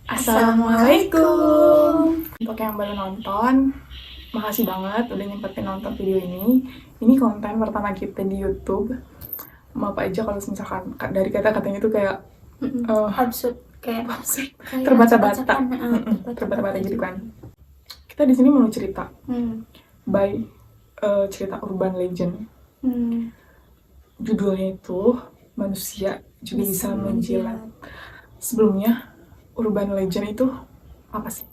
Assalamualaikum. Untuk yang baru nonton, makasih banget udah nyempetin nonton video ini. Ini konten pertama kita di YouTube. Maaf aja kalau misalkan dari kata-katanya itu kayak absurd, kayak terbata-bata, terbata-bata gitu kan. Kita di sini mau cerita by cerita urban legend. Judulnya itu Manusia Juga Bisa Menjilat. Sebelumnya urban legend itu apa sih?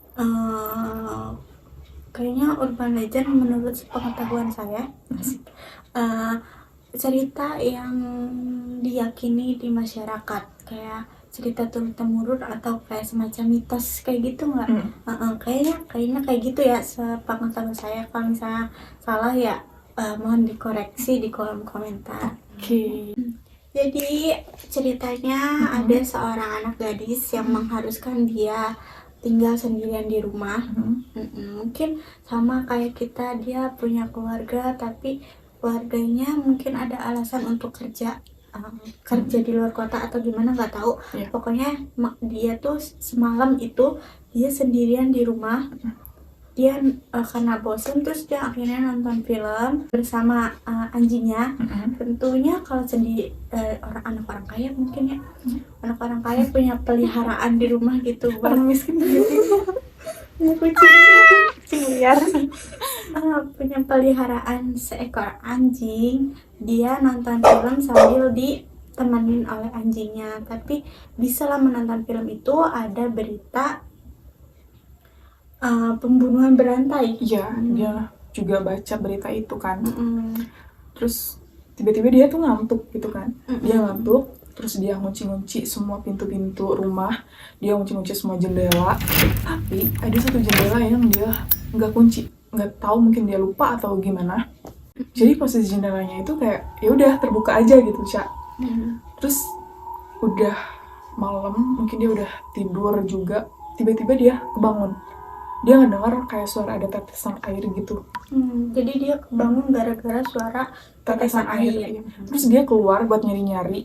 Kayaknya urban legend menurut pengetahuan saya cerita yang diyakini di masyarakat, kayak cerita turun-temurun atau kayak semacam mitos kayak gitu nggak? Kayaknya kayak gitu ya sepengetahuan saya. Kalau misalnya salah ya mohon dikoreksi di kolom komentar. Oke. Jadi ceritanya ada seorang anak gadis yang mengharuskan dia tinggal sendirian di rumah. Mungkin sama kayak kita, dia punya keluarga tapi keluarganya mungkin ada alasan untuk kerja di luar kota atau gimana nggak tahu. Pokoknya dia tuh semalam itu dia sendirian di rumah. Dia karena bosan terus dia akhirnya nonton film bersama anjingnya. Tentunya kalau sendiri anak orang kaya mungkin ya, anak orang kaya punya peliharaan di rumah gitu. Orang miskin punya kucing liar. Punya peliharaan seekor anjing. Dia nonton film sambil ditemenin oleh anjingnya. Tapi bisalah menonton film itu ada berita pembunuhan berantai. Iya, dia juga baca berita itu kan. Terus tiba-tiba dia tuh ngantuk gitu kan. Dia ngantuk, terus dia ngunci-ngunci semua pintu-pintu rumah. Dia ngunci-ngunci semua jendela. Tapi ada satu jendela yang dia nggak kunci. Nggak tahu, mungkin dia lupa atau gimana. Jadi posisi jendelanya itu kayak ya udah terbuka aja gitu, Cak. Terus udah malam, mungkin dia udah tidur juga. Tiba-tiba dia kebangun. Dia ngedengar kayak suara ada tetesan air gitu. Jadi dia kebangun gara-gara suara tetesan air. Terus dia keluar buat nyari-nyari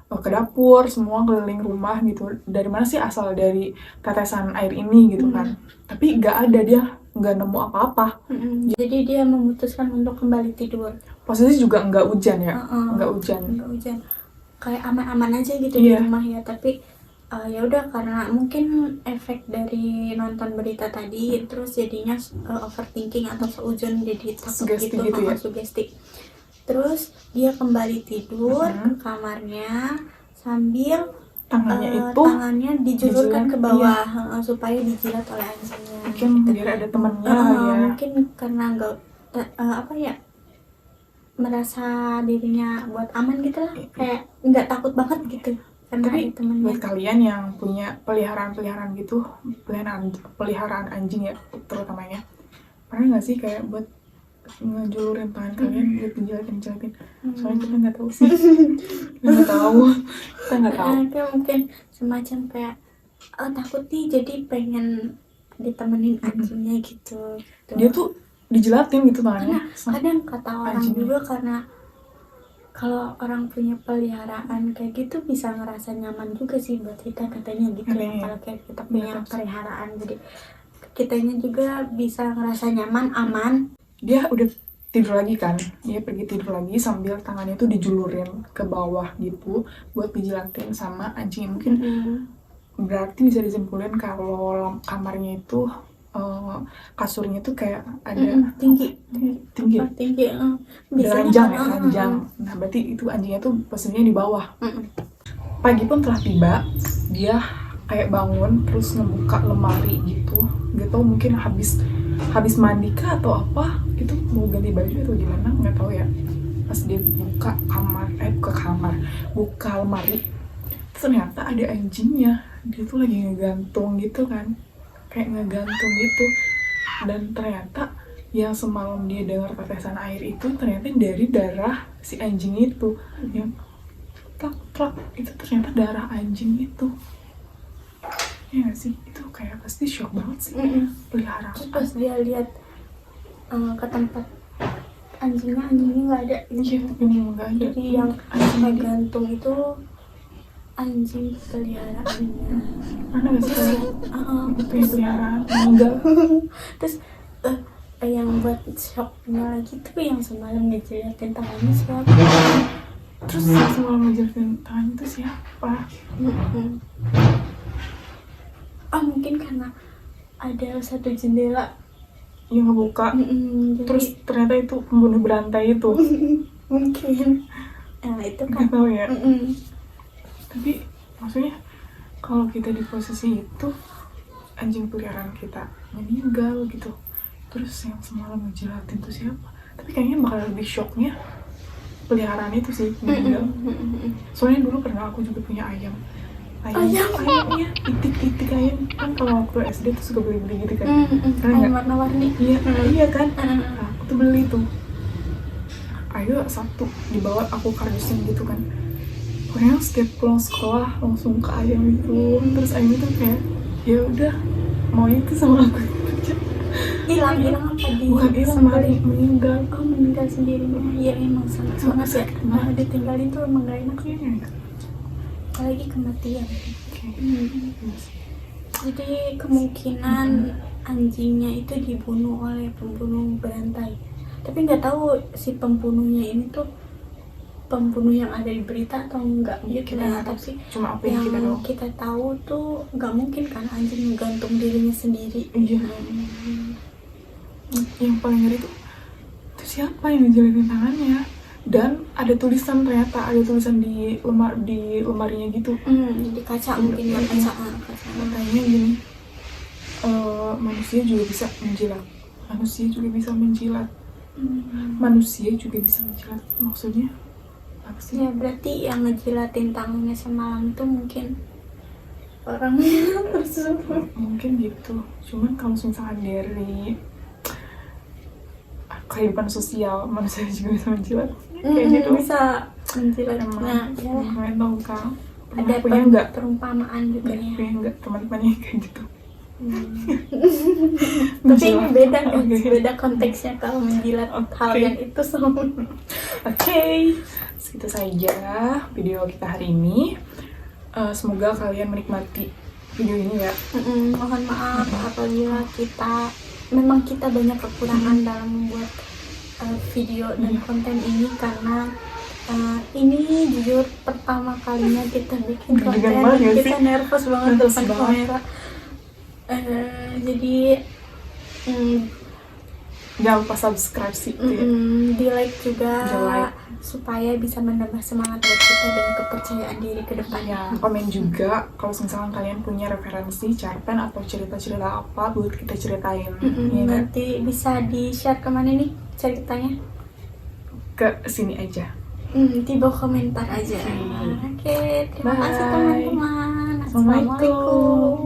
ke dapur, semua keliling rumah gitu. Dari mana sih asal dari tetesan air ini gitu kan. Tapi nggak ada, dia nggak nemu apa-apa. Jadi dia memutuskan untuk kembali tidur. Posisi juga nggak hujan ya, nggak hujan. Kayak aman-aman aja gitu di rumah ya. Tapi ya udah, karena mungkin efek dari nonton berita tadi, terus jadinya overthinking atau seuzon, jadi takut Sugesti gitu ya? sugesti. Terus dia kembali tidur ke kamarnya sambil tangannya dijulurkan ke bawah supaya dijilat oleh anjingnya. Mungkin biar ada temennya ya. Mungkin karena nggak merasa dirinya buat aman gitu lah, kayak nggak takut banget gitu. Tapi buat kalian yang punya peliharaan gitu, peliharaan anjing ya terutamanya, pernah nggak sih kayak buat ngejulurin tangan kalian buat dijalatin? Soalnya kita nggak tahu sih. kita nggak tahu. Kayak mungkin semacam kayak takut nih, jadi pengen ditemenin anjingnya gitu. Dia tuh dijelatin gitu tangannya. Kadang kata orang juga, karena kalau orang punya peliharaan kayak gitu bisa ngerasa nyaman juga sih buat kita, katanya gitu ya. Kalau kayak kita punya peliharaan, jadi kitanya juga bisa ngerasa nyaman, aman. Dia udah tidur lagi kan, dia pergi tidur lagi sambil tangannya tuh dijulurin ke bawah gitu buat dijilatin sama anjing. Mungkin berarti bisa disimpulin kalau kamarnya itu kasurnya tuh kayak ada tinggi. Ranjang. Nah berarti itu anjingnya tuh posisinya di bawah. Pagi pun telah tiba, dia kayak bangun terus ngebuka lemari gitu. Gak tau, mungkin habis mandi kah atau apa gitu, mau ganti baju atau gimana, nggak tahu ya. Pas dia buka lemari, ternyata ada anjingnya. Dia tuh lagi ngegantung gitu kan, kayak ngegantung gitu. Dan ternyata yang semalam dia dengar tetesan air itu ternyata dari darah si anjing itu. Yang plak itu ternyata darah anjing itu. Ya gak sih? Itu kayak pasti shock banget sih. Peliharaan. Pas dia lihat ke tempat anjingnya nggak ada. Iya, ini nggak ada. Jadi yang gantung itu anjing peliharaannya. Mana gak sih kalian Terus, punya peliharaan meninggal? terus yang buat shocknya lagi tuh yang semalam ngejeliatin tangannya siapa? Terus yang semalam ngejelasin tangan itu siapa? Mungkin karena ada satu jendela. Yang ngebuka. Jadi, Terus ternyata itu pembunuh berantai itu. mungkin itu kan Gak tahu ya. Tapi maksudnya kalau kita di posisi itu, anjing peliharaan kita meninggal gitu, terus yang semalam ngejelatin itu siapa? Tapi kayaknya bakal lebih shocknya peliharaan itu sih meninggal. Soalnya dulu pernah aku juga punya ayamnya itik ayam kan, kalau waktu SD tuh suka beli gitu kan. ayam warna-warni. Iya kan. Nah, aku tuh beli tuh. Ayo Sabtu dibawa aku kardusin gitu kan. Pokoknya setiap pulang sekolah langsung ke ayam itu. Terus ayam itu kayak ya udah mau itu sama aku. hilang apa di Bukan hilang, malah meninggal. Meninggal sendirinya. Ya emang sangat banget ya. Nah, ditinggalin tuh emang gak enak ya. Apalagi kematian. Jadi kemungkinan anjingnya itu dibunuh oleh pembunuh berantai. Tapi nggak tahu si pembunuhnya ini tuh pembunuh yang ada di berita atau enggak. Iya, kita nggak tahu sih. Cuma apa yang kita tahu tuh nggak mungkin kan anjing menggantung dirinya sendiri. Iya. Yang paling ngeri tuh siapa yang ngejalanin tangannya? Dan ada tulisan, ternyata ada tulisan di lemarinya gitu. Di kaca mungkin ya, kaca. Katanya gini, manusia juga bisa menjilat. Manusia juga bisa menjilat. Maksudnya apa sih? Ya berarti yang ngejilatin tangannya semalam tuh mungkin orangnya tersebut. Mungkin gitu. Cuman kalau misalkan dari kehidupan sosial, manusia juga bisa menjilat. Kayak gitu. Bisa menjilat. Nah, kalian tahu kan? Ada punya nggak? perumpamaan juga ya. Punya nggak teman-temannya kayak gitu? Tapi ini beda kan, beda konteksnya kalau menjilat hal yang itu sama. Segitu saja video kita hari ini. Semoga kalian menikmati video ini ya. Mohon maaf apabila kita banyak kekurangan dalam membuat video dan konten ini, karena ini jujur pertama kalinya kita bikin konten. Kita nervous banget depan kamera. Jadi jangan lupa subscribe sih, di like juga supaya bisa menambah semangat buat kita dan kepercayaan diri ke depannya. Komen juga kalau misalkan kalian punya referensi cerpen atau cerita-cerita apa buat kita ceritain. Nanti bisa di share kemana nih ceritanya? Ke sini aja. Di bawah komentar aja. Oke, terima kasih teman-teman. Assalamualaikum.